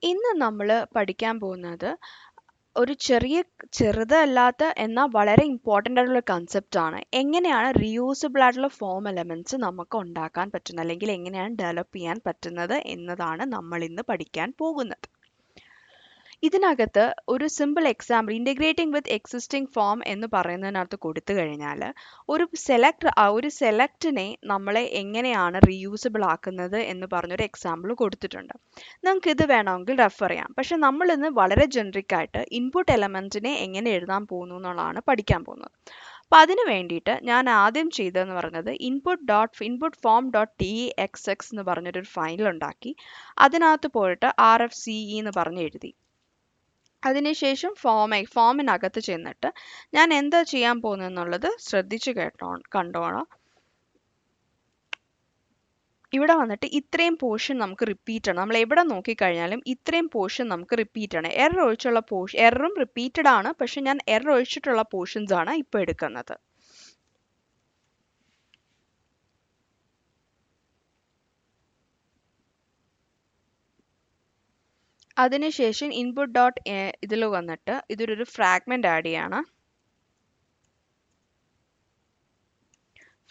ഇന്ന് നമ്മൾ പഠിക്കാൻ പോകുന്നത് ഒരു ചെറുതല്ലാത്ത എന്നാൽ വളരെ ഇമ്പോർട്ടൻ്റ് ആയിട്ടുള്ള കൺസെപ്റ്റ് ആണ്. എങ്ങനെയാണ് റീയൂസബിൾ ആയിട്ടുള്ള ഫോം എലമെന്റ്സ് നമുക്ക് ഉണ്ടാക്കാൻ പറ്റുന്നത്, അല്ലെങ്കിൽ എങ്ങനെയാണ് ഡെവലപ്പ് ചെയ്യാൻ പറ്റുന്നത് എന്നതാണ് നമ്മൾ ഇന്ന് പഠിക്കാൻ പോകുന്നത്. ഇതിനകത്ത് ഒരു സിമ്പിൾ എക്സാമ്പിൾ, ഇൻ്റഗ്രേറ്റിംഗ് വിത്ത് എക്സിസ്റ്റിംഗ് ഫോം എന്ന് പറയുന്നതിനകത്ത് കൊടുത്തു കഴിഞ്ഞാൽ ഒരു സെലക്റ്റിനെ നമ്മളെ എങ്ങനെയാണ് റീയൂസബിൾ ആക്കുന്നത് എന്ന് പറഞ്ഞൊരു എക്സാമ്പിൾ കൊടുത്തിട്ടുണ്ട്. നിങ്ങൾക്ക് ഇത് വേണമെങ്കിൽ റെഫർ ചെയ്യാം. പക്ഷെ നമ്മൾ ഇന്ന് വളരെ ജനറിക് ആയിട്ട് ഇൻപുട്ട് എലമെന്റിനെ എങ്ങനെ എഴുതാൻ പോകുന്നു എന്നുള്ളതാണ് പഠിക്കാൻ പോകുന്നത്. അപ്പം അതിന് വേണ്ടിയിട്ട് ഞാൻ ആദ്യം ചെയ്തതെന്ന് പറയുന്നത് input form dot T X X എന്ന് പറഞ്ഞൊരു ഫയൽ ഉണ്ടാക്കി. അതിനകത്ത് പോയിട്ട് RFCE എന്ന് പറഞ്ഞ് എഴുതി. അതിനുശേഷം ഫോമിനകത്ത് ചെന്നിട്ട് ഞാൻ എന്താ ചെയ്യാൻ പോകുന്നതെന്നുള്ളത് ശ്രദ്ധിച്ച് കണ്ടോണം. ഇവിടെ വന്നിട്ട് ഇത്രയും പോർഷൻ നമുക്ക് റിപ്പീറ്റ് ആണ്. നമ്മൾ എവിടെ നോക്കിക്കഴിഞ്ഞാലും ഇത്രയും പോർഷൻ നമുക്ക് റിപ്പീറ്റ് ആണ്. എററും റിപ്പീറ്റഡ് ആണ്, പക്ഷെ ഞാൻ എറർ ഒഴിച്ചിട്ടുള്ള പോർഷൻസ് ആണ് ഇപ്പോൾ എടുക്കുന്നത്. അതിനുശേഷം ഇൻപുട്ട് ഡോട്ട് ഇതിൽ വന്നിട്ട് ഇതൊരു ഫ്രാഗ്മെന്റ് ആഡ് ചെയ്യാണ്.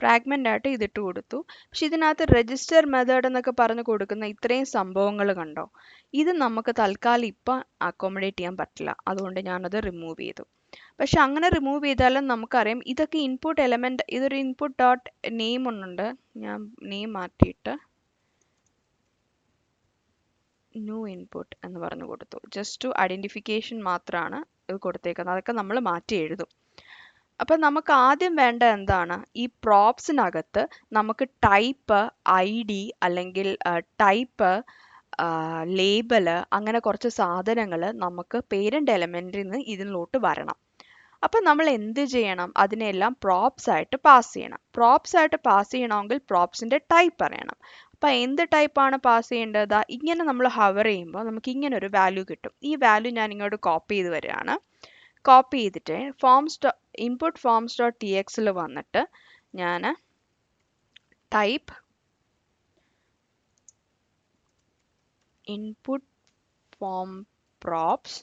ഫ്രാഗ്മെന്റ് ആയിട്ട് ഇതിട്ട് കൊടുത്തു. പക്ഷെ ഇതിനകത്ത് രജിസ്റ്റർ മെത്തേഡ് എന്നൊക്കെ പറഞ്ഞ് കൊടുക്കുന്ന ഇത്രയും സംഭവങ്ങൾ കണ്ടോ, ഇത് നമുക്ക് തൽക്കാലം ഇപ്പം അക്കോമഡേറ്റ് ചെയ്യാൻ പറ്റില്ല. അതുകൊണ്ട് ഞാനത് റിമൂവ് ചെയ്തു. പക്ഷെ അങ്ങനെ റിമൂവ് ചെയ്താലും നമുക്കറിയാം ഇതൊക്കെ ഇൻപുട്ട് എലമെന്റ്. ഇതൊരു ഇൻപുട്ട് ഡോട്ട് നെയിം ഒന്നുണ്ട്. ഞാൻ നെയിം മാറ്റിയിട്ട് ന്യൂ ഇൻപുട്ട് എന്ന് പറഞ്ഞു കൊടുത്തു. ജസ്റ്റ് ടു ഐഡന്റിഫിക്കേഷൻ മാത്രമാണ് ഇത് കൊടുത്തേക്കുന്നത്. അതൊക്കെ നമ്മൾ മാറ്റി എഴുതും. അപ്പം നമുക്ക് ആദ്യം വേണ്ട എന്താണ്, ഈ പ്രോപ്സിനകത്ത് നമുക്ക് ടൈപ്പ്, ID അല്ലെങ്കിൽ ടൈപ്പ്, ലേബല്, അങ്ങനെ കുറച്ച് സാധനങ്ങൾ നമുക്ക് പേരന്റ് എലമെന്റിൽ നിന്ന് ഇതിലോട്ട് വരണം. അപ്പം നമ്മൾ എന്ത് ചെയ്യണം, അതിനെല്ലാം പ്രോപ്സ് ആയിട്ട് പാസ് ചെയ്യണം. പ്രോപ്സ് ആയിട്ട് പാസ് ചെയ്യണമെങ്കിൽ പ്രോപ്സിന്റെ ടൈപ്പ് അറിയണം. അപ്പം എന്ത് ടൈപ്പാണ് പാസ് ചെയ്യേണ്ടത്? ഇങ്ങനെ നമ്മൾ ഹവർ ചെയ്യുമ്പോൾ നമുക്ക് ഇങ്ങനെ ഒരു വാല്യൂ കിട്ടും. ഈ വാല്യൂ ഞാൻ ഇങ്ങോട്ട് കോപ്പി ചെയ്ത് വരികയാണ്. കോപ്പി ചെയ്തിട്ട് ഇൻപുട്ട് ഫോംസ് ഡോട്ട് TXൽ വന്നിട്ട് ഞാൻ type input form props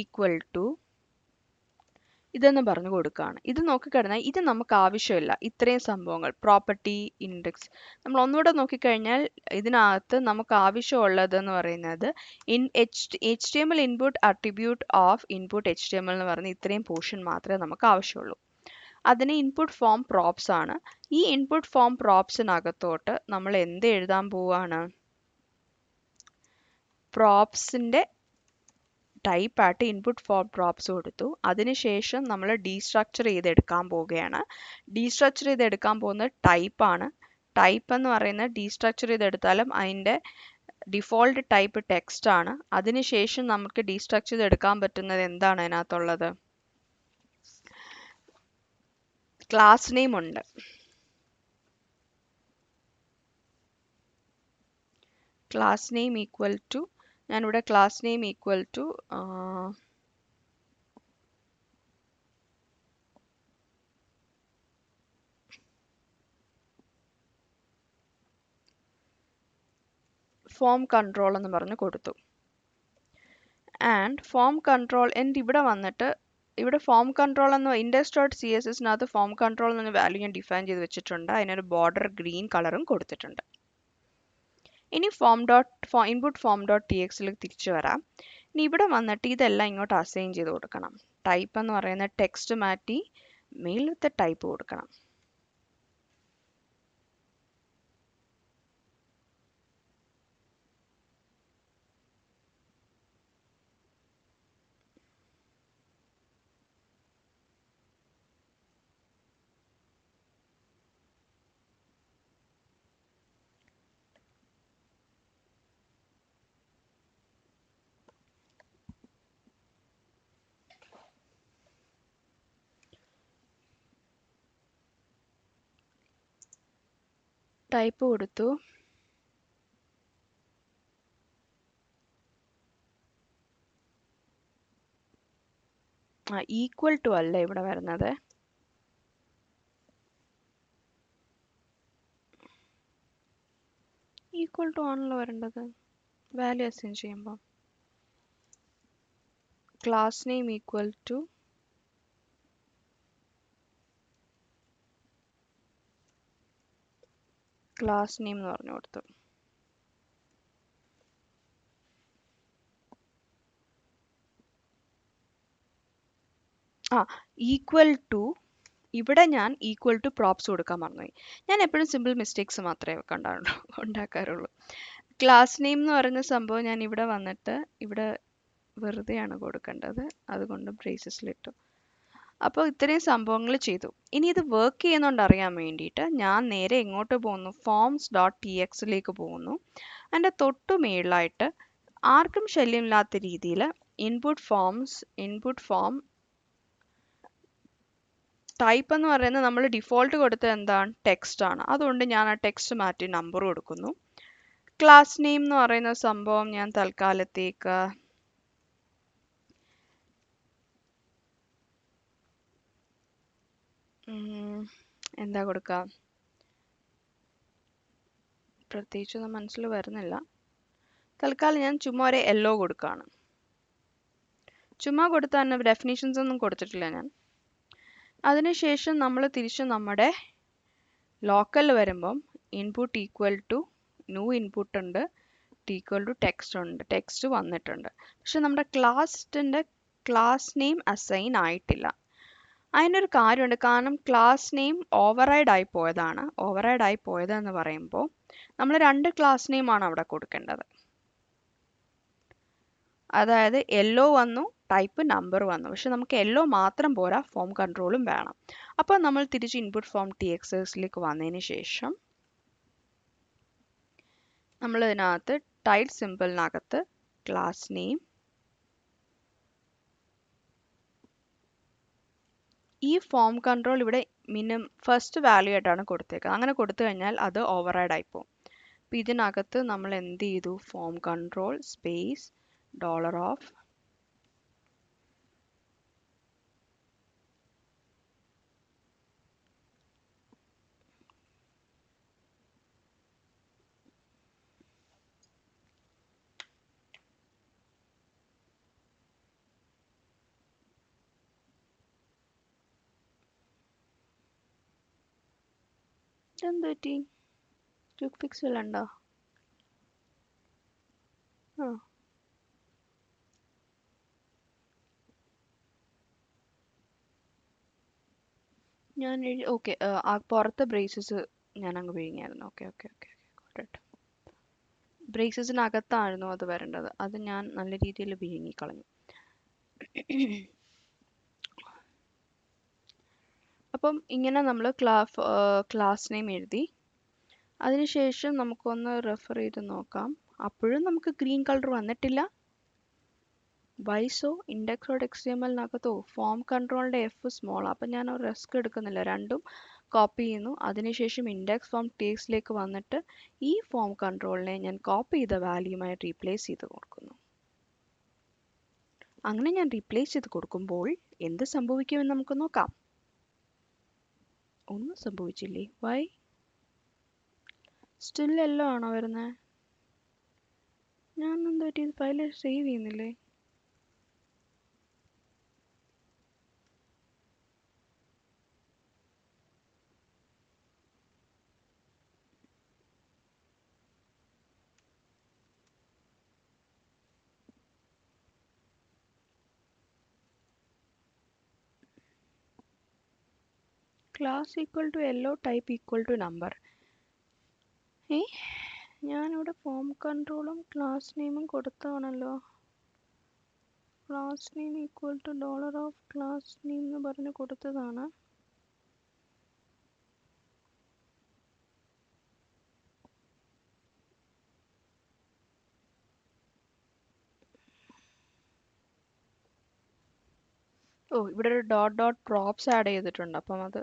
equal to ഇതെന്ന് പറഞ്ഞു കൊടുക്കുകയാണ്. ഇത് നോക്കിക്കഴിഞ്ഞാൽ ഇത് നമുക്ക് ആവശ്യമില്ല. ഇത്രയും സംഭവങ്ങൾ, പ്രോപ്പർട്ടി, ഇൻഡെക്സ്, നമ്മൾ ഒന്നുകൂടെ നോക്കിക്കഴിഞ്ഞാൽ ഇതിനകത്ത് നമുക്ക് ആവശ്യമുള്ളതെന്ന് പറയുന്നത് HTML input attribute of input HTML എന്ന് പറയുന്ന ഇത്രയും പോർഷൻ മാത്രമേ നമുക്ക് ആവശ്യമുള്ളൂ. അതിന് ഇൻപുട്ട് ഫോം പ്രോപ്സ് ആണ്. ഈ ഇൻപുട്ട് ഫോം പ്രോപ്സിനകത്തോട്ട് നമ്മൾ എന്ത് എഴുതാൻ പോവുകയാണ്, പ്രോപ്സിന്റെ ടൈപ്പ് ആയിട്ട് ഇൻപുട്ട് ഫോം പ്രോപ്സ് കൊടുത്തു. അതിനുശേഷം നമ്മൾ ഡീസ്ട്രക്ചർ ചെയ്തെടുക്കാൻ പോവുകയാണ്. ഡീസ്ട്രക്ചർ ചെയ്തെടുക്കാൻ പോകുന്നത് ടൈപ്പാണ്. ടൈപ്പ് എന്ന് പറയുന്നത് ഡീസ്ട്രക്ചർ ചെയ്തെടുത്താലും അതിൻ്റെ ഡിഫോൾട്ട് ടൈപ്പ് ടെക്സ്റ്റ് ആണ്. അതിനുശേഷം നമുക്ക് ഡീസ്ട്രക്ചർ ചെയ്തെടുക്കാൻ പറ്റുന്നത് എന്താണ് അതിനകത്തുള്ളത്, ക്ലാസ് നെയിം ഉണ്ട്. ക്ലാസ് നെയിം ഈക്വൽ ടു, ഞാനിവിടെ class name equal to form control എന്ന് പറഞ്ഞ് കൊടുത്തു. ആൻഡ് ഫോം കൺട്രോൾ ഇവിടെ വന്നിട്ട് ഇവിടെ ഫോം കൺട്രോൾ എന്ന് index.cssനകത്ത് ഫോം കൺട്രോൾ എന്ന വാല്യൂ ഞാൻ ഡിഫൈൻ ചെയ്ത് വെച്ചിട്ടുണ്ട്. അതിനൊരു ബോർഡർ ഗ്രീൻ കളറും കൊടുത്തിട്ടുണ്ട്. ഇനി ഇൻപുട്ട് ഫോം ഡോട്ട് TXൽ തിരിച്ചു വരാം. ഇനി ഇവിടെ വന്നിട്ട് ഇതെല്ലാം ഇങ്ങോട്ട് അസൈൻ ചെയ്ത് കൊടുക്കണം. ടൈപ്പ് എന്ന് പറയുന്ന ടെക്സ്റ്റ് മാറ്റി മേലത്തെ ടൈപ്പ് കൊടുക്കണം. ടൈപ്പ് കൊടുത്തു. ഈക്വൽ ടു അല്ല ഇവിടെ വരുന്നത്, ഈക്വൽ ടു ആണല്ലോ വരേണ്ടത്. വാല്യൂ അസൈൻ ചെയ്യുമ്പോൾ class name equal to class name എന്ന് പറഞ്ഞു കൊടുത്തു. ഈക്വൽ ടു, ഇവിടെ ഞാൻ ഈക്വൽ ടു പ്രോപ്സ് കൊടുക്കാൻ മറന്നുപോയി. ഞാൻ എപ്പോഴും സിമ്പിൾ മിസ്റ്റേക്സ് മാത്രമേ ഉണ്ടാക്കാറുള്ളൂ. ക്ലാസ് നെയിം എന്ന് പറയുന്ന സംഭവം ഞാൻ ഇവിടെ വന്നിട്ട് ഇവിടെ വെറുതെയാണ് കൊടുക്കേണ്ടത്, അതുകൊണ്ട് ബ്രേസസിലിട്ടു. അപ്പോൾ ഇത്രയും സംഭവങ്ങൾ ചെയ്തു. ഇനി ഇത് വർക്ക് ചെയ്യുന്നുണ്ട് അറിയാൻ വേണ്ടിയിട്ട് ഞാൻ നേരെ എങ്ങോട്ട് പോകുന്നു, forms.txലേക്ക് പോകുന്നു. അതിൻ്റെ തൊട്ടു മേളിലായിട്ട് ആർക്കും ശല്യമില്ലാത്ത രീതിയിൽ ഇൻപുട്ട് ഫോം ടൈപ്പ് എന്ന് പറയുന്നത് നമ്മൾ ഡിഫോൾട്ട് കൊടുത്തത് എന്താണ്, ടെക്സ്റ്റ് ആണ്. അതുകൊണ്ട് ഞാൻ ആ ടെക്സ്റ്റ് മാറ്റി നമ്പർ കൊടുക്കുന്നു. ക്ലാസ് നെയിം എന്ന് പറയുന്ന സംഭവം ഞാൻ തൽക്കാലത്തേക്ക് എന്താ കൊടുക്കുക, പ്രത്യേകിച്ചൊന്നും മനസ്സിൽ വരുന്നില്ല. തൽക്കാലം ഞാൻ ചുമ്മാ ഒരു യെല്ലോ കൊടുക്കുകയാണ്. ചുമ്മാ കൊടുത്താൽ തന്നെ ഡെഫിനേഷൻസ് ഒന്നും കൊടുത്തിട്ടില്ല ഞാൻ. അതിനുശേഷം നമ്മൾ തിരിച്ച് നമ്മുടെ ലോക്കൽ വരുമ്പം input equal to new input ഉണ്ട്, ഈക്വൽ ടു ടെക്സ്റ്റ് ഉണ്ട്, ടെക്സ്റ്റ് വന്നിട്ടുണ്ട്. പക്ഷെ നമ്മുടെ ക്ലാസ് നെയിം അസൈൻ ആയിട്ടില്ല. അതിനൊരു കാര്യമുണ്ട്, കാരണം ക്ലാസ് നെയിം ഓവർറൈഡ് ആയി പോയതാണ്. ഓവർറൈഡ് ആയി പോയതെന്ന് പറയുമ്പോൾ നമ്മൾ 2 ക്ലാസ് നെയിമാണ് അവിടെ കൊടുക്കേണ്ടത്. അതായത് യെല്ലോ വന്നു, ടൈപ്പ് നമ്പർ വന്നു. പക്ഷെ നമുക്ക് യെല്ലോ മാത്രം പോരാ, ഫോം കൺട്രോളും വേണം. അപ്പോൾ നമ്മൾ തിരിച്ച് ഇൻപുട്ട് ഫോം txsലേക്ക് വന്നതിന് ശേഷം നമ്മൾ ഇതിനകത്ത് ടൈപ്പ് സിമ്പിളിനകത്ത് ക്ലാസ് നെയിം, ഈ ഫോം കൺട്രോൾ ഇവിടെ ഫസ്റ്റ് വാല്യൂ ആയിട്ടാണ് കൊടുത്തേക്കുന്നത്. അങ്ങനെ കൊടുത്തു കഴിഞ്ഞാൽ അത് ഓവർറൈഡ് ആയിപ്പോവും. അപ്പോൾ ഇതിനകത്ത് നമ്മൾ എന്ത് ചെയ്തു, ഫോം കൺട്രോൾ സ്പേസ് $, ഇതെന്ത് പറ്റി, ക്വിക്ക് ഫിക്സ് ഉണ്ടോ? ഞാൻ ഓക്കെ, പുറത്ത് ബ്രേസസ് ഞാൻ അങ്ങ് വിഴുങ്ങിയായിരുന്നു. ഓക്കെ ഓക്കെ ഓക്കെ ഓക്കെ, ബ്രേസസിനകത്തായിരുന്നു അത് വരേണ്ടത്, അത് ഞാൻ നല്ല രീതിയിൽ വിഴുങ്ങിക്കളഞ്ഞു. അപ്പം ഇങ്ങനെ നമ്മൾ ക്ലാസ് നെയിം എഴുതി. അതിനുശേഷം നമുക്കൊന്ന് റെഫർ ചെയ്ത് നോക്കാം. അപ്പോഴും നമുക്ക് ഗ്രീൻ കളർ വന്നിട്ടില്ല. വൈസോ index.html ഫോം കൺട്രോളിൻ്റെ എഫ് സ്മോൾ. അപ്പം ഞാൻ ഒരു റിസ്ക് എടുക്കുന്നില്ല, രണ്ടും കോപ്പി ചെയ്യുന്നു. അതിനുശേഷം ഇൻഡെക്സ് ഫോം ടിഎക്സിലേക്ക് വന്നിട്ട് ഈ ഫോം കൺട്രോളിനെ ഞാൻ കോപ്പി ചെയ്ത വാല്യൂമായി റീപ്ലേസ് ചെയ്ത് കൊടുക്കുന്നു. അങ്ങനെ ഞാൻ റീപ്ലേസ് ചെയ്ത് കൊടുക്കുമ്പോൾ എന്ത് സംഭവിക്കുമെന്ന് നമുക്ക് നോക്കാം. ഒന്നും സംഭവിച്ചില്ലേ? വൈ സ്റ്റിൽ എല്ലോ ആണോ വരുന്നത്? ഞാൻ എന്താ പറ്റി, ഫയൽ സേവ് ചെയ്യുന്നില്ലേ? Class equal to yellow, type equal to number. ഞാനിവിടെ ഫോം കൺട്രോളും ക്ലാസ് നെയിമും കൊടുത്തതാണല്ലോ. Class name equal to $, class name എന്ന് പറഞ്ഞ് കൊടുത്തതാണ്. ഇവിടെ ഒരു props ആഡ് ചെയ്തിട്ടുണ്ട്, അപ്പം അത്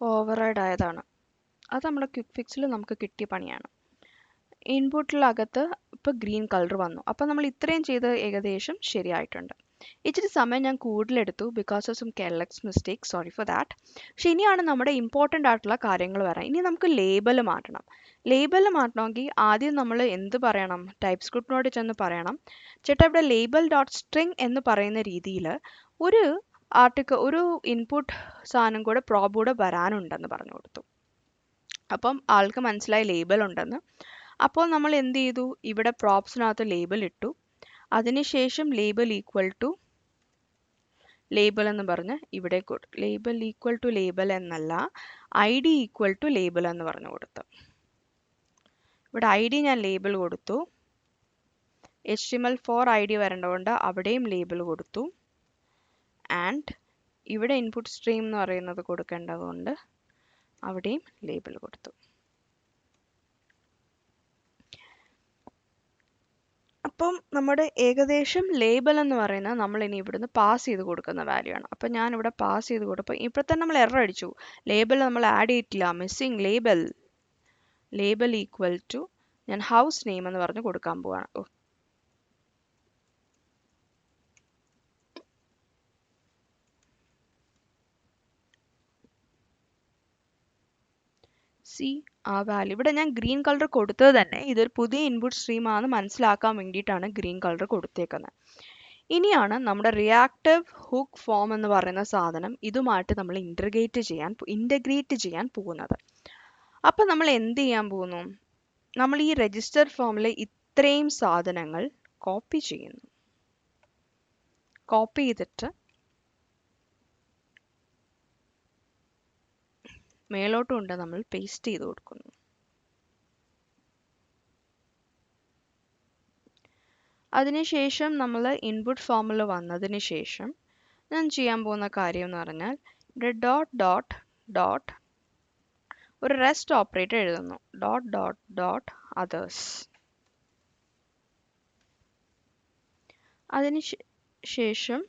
ഓവർറൈഡ് ആയതാണ്. അത് നമ്മുടെ ക്വിക്ക് ഫിക്സിൽ നമുക്ക് കിട്ടിയ പണിയാണ്. ഇൻപുട്ടിലകത്ത് ഇപ്പോൾ ഗ്രീൻ കളർ വന്നു. അപ്പം നമ്മൾ ഇത്രയും ചെയ്ത് ഏകദേശം ശരിയായിട്ടുണ്ട്. ഇച്ചിരി സമയം ഞാൻ കൂടുതലെടുത്തു because of some careless mistake, sorry for that. പക്ഷെ ഇനിയാണ് നമ്മുടെ ഇമ്പോർട്ടൻ്റ് ആയിട്ടുള്ള കാര്യങ്ങൾ വരാം. ഇനി നമുക്ക് ലേബൽ മാറ്റണം. ലേബൽ മാറ്റണമെങ്കിൽ ആദ്യം നമ്മൾ എന്ത് പറയണം? ടൈപ്പ് സ്ക്രിപ്റ്റിനോട് ചെന്ന് പറയണം, ചേട്ടാ ഇവിടെ ലേബൽ ഡോട്ട് സ്ട്രിങ് എന്ന് പറയുന്ന രീതിയിൽ ഒരു ഒരു ഇൻപുട്ട് സാധനം കൂടെ പ്രോബ് കൂടെ വരാനുണ്ടെന്ന് പറഞ്ഞു കൊടുത്തു. അപ്പം ആൾക്ക് മനസ്സിലായി ലേബൽ ഉണ്ടെന്ന്. അപ്പോൾ നമ്മൾ എന്ത് ചെയ്തു? ഇവിടെ പ്രോപ്സിനകത്ത് ലേബൽ ഇട്ടു. അതിനുശേഷം ലേബൽ ഈക്വൽ ടു ലേബൽ എന്ന് പറഞ്ഞ് ഇവിടെ ലേബൽ ഈക്വൽ ടു ലേബൽ എന്നല്ല, I D equal to label എന്ന് പറഞ്ഞു കൊടുത്തു. ഇവിടെ ഐ ഡി ഞാൻ ലേബൽ കൊടുത്തു. HTML4 ഐ ഡി വരേണ്ടതുകൊണ്ട് അവിടെയും ലേബൽ കൊടുത്തു. ആൻഡ് ഇവിടെ ഇൻപുട്ട് സ്ട്രീം എന്ന് പറയുന്നത് കൊടുക്കേണ്ടതുകൊണ്ട് അവിടെയും ലേബൽ കൊടുത്തു. അപ്പം നമ്മുടെ ഏകദേശം ലേബൽ എന്ന് പറയുന്നത് നമ്മൾ ഇനി ഇവിടുന്ന് പാസ് ചെയ്ത് കൊടുക്കുന്ന വാല്യൂ ആണ്. അപ്പം ഞാൻ ഇവിടെ പാസ് ചെയ്ത് കൊടുപ്പോൾ ഇപ്പോൾ തന്നെ നമ്മൾ എറർ അടിച്ചു. ലേബൽ നമ്മൾ ആഡ് ചെയ്തിട്ടില്ല, missing label. Label equal to ഞാൻ ഹൗസ് നെയിം എന്ന് പറഞ്ഞ് കൊടുക്കാൻ പോവാണ്. സി ആ വാല്യൂ ഇവിടെ ഞാൻ ഗ്രീൻ കളർ കൊടുത്തത് തന്നെ ഇതൊരു പുതിയ ഇൻപുട്ട് സ്ട്രീം ആണെന്ന് മനസ്സിലാക്കാൻ വേണ്ടിയിട്ടാണ് ഗ്രീൻ കളർ കൊടുത്തേക്കുന്നത്. ഇനിയാണ് നമ്മുടെ റിയാക്റ്റീവ് ഹുക്ക് ഫോം എന്ന് പറയുന്ന സാധനം ഇതുമായിട്ട് നമ്മൾ ഇൻ്റഗ്രേറ്റ് ചെയ്യാൻ പോകുന്നത്. അപ്പം നമ്മൾ എന്ത് ചെയ്യാൻ പോകുന്നു? നമ്മൾ ഈ രജിസ്റ്റർ ഫോമിലെ ഇത്രയും സാധനങ്ങൾ കോപ്പി ചെയ്യുന്നു. കോപ്പി ചെയ്തിട്ട് മേലോട്ടും ഉണ്ട് നമ്മൾ പേസ്റ്റ് ചെയ്ത് കൊടുക്കുന്നു. അതിനുശേഷം നമ്മൾ ഇൻപുട്ട് ഫോമിൽ വന്നതിന് ശേഷം ഞാൻ ചെയ്യാൻ പോകുന്ന കാര്യം എന്ന് പറഞ്ഞാൽ ഇവിടെ ഡോട്ട് ഡോട്ട് ഡോട്ട് ഒരു റെസ്റ്റ് ഓപ്പറേറ്റർ എഴുതുന്നു. Dot dot dot others. അതിന് ശേഷം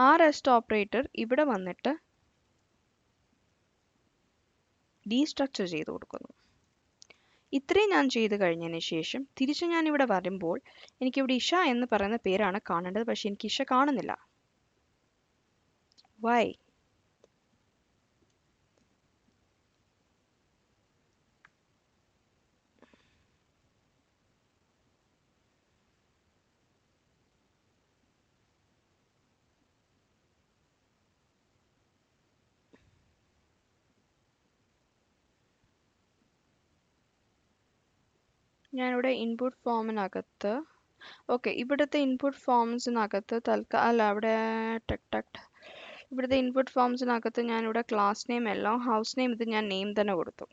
ആ റെസ്റ്റ് ഓപ്പറേറ്റർ ഇവിടെ വന്നിട്ട് ഡീസ്ട്രക്ചർ ചെയ്ത് കൊടുക്കുന്നു. ഇത്രയും ഞാൻ ചെയ്ത് കഴിഞ്ഞതിന് ശേഷം തിരിച്ച് ഞാൻ ഇവിടെ വരുമ്പോൾ എനിക്കിവിടെ ഇഷ എന്ന് പറയുന്ന പേരാണ് കാണേണ്ടത്. പക്ഷെ എനിക്ക് ഇഷ കാണുന്നില്ല. വൈ? ഞാനിവിടെ ഇൻപുട്ട് ഫോമിനകത്ത് ഇവിടുത്തെ ഇൻപുട്ട് ഫോംസിനകത്ത് അവിടെ ഇവിടുത്തെ ഇൻപുട്ട് ഫോംസിനകത്ത് ഞാനിവിടെ ക്ലാസ് നെയിം എല്ലാം ഹൗസ് നെയിം ഇത് ഞാൻ നെയിം തന്നെ കൊടുത്തു.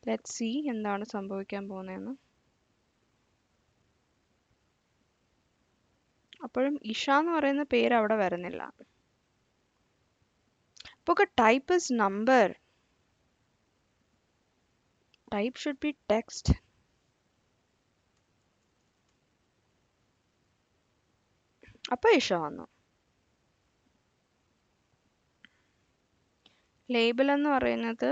ലെറ്റ്സ് സീ എന്താണ് സംഭവിക്കാൻ പോകുന്നതെന്ന്. അപ്പോഴും ഇഷ എന്ന് പറയുന്ന പേര് അവിടെ വരുന്നില്ല. ഇപ്പോൾ type is number. Type should be text. അപ്പോൾ ഇഷ വന്നു. ലേബൽ എന്ന് പറയുന്നത്